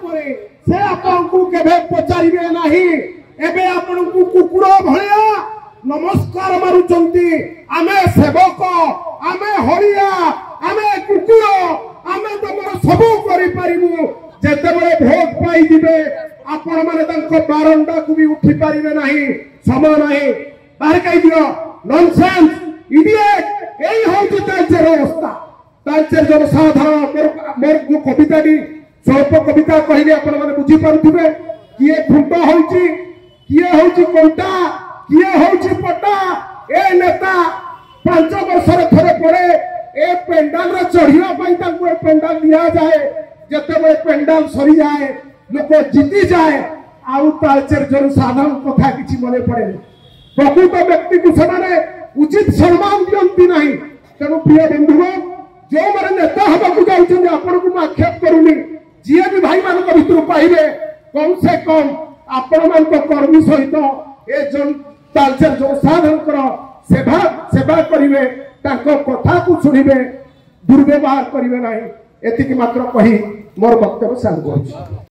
परे से आपको केबे पचारिबे नाही एबे आपनको कुकुर भलिया नमस्कार मारुचंती आमे सेवक आमे हरिया आमे कुकुर आमे तमर सब करि परिबु जेते बळे भोट पाई दिबे आपण माने तांको बारंडा को भी उठी परिबे नाही समय नाही बाहर कहि दियो नॉनसेंस इडियट एई होउची तांचेर अवस्था तांचेर जनसाधारण मोर कविताटी स्वल्प कविता कहले आपण माने बुझी पारुथिबे किए खुंट होउची किए होउची कोंटा किए होउची पटा ए नेता 5 वर्ष रे थरे पड़े ए पेंडाल रे चढ़िया पई तांको ए पेंडाल दिया जाए जते बे पेंडाल सरी जाए लोक जीती जाए आउ तालचेर जनसाधारण कथा किछि मने पड़े प्रकृत व्यक्ति को समाने उचित सम्मान दियंती नहीं तेणु प्रिय बंधुगण जो माने नेता हबा को जाउछन आपण को आक्षेप करूनी जिए भी भाई मान को भितर पाइबे कम से कम आपण मान को कर्मी सहित ए जन तालचेर जनसाधारण सेवा करिवे ताको कथा को सुनिबे दुर्व्यवहार करिवे नाही एतिकी मात्र कही मोर वक्तव्य सांग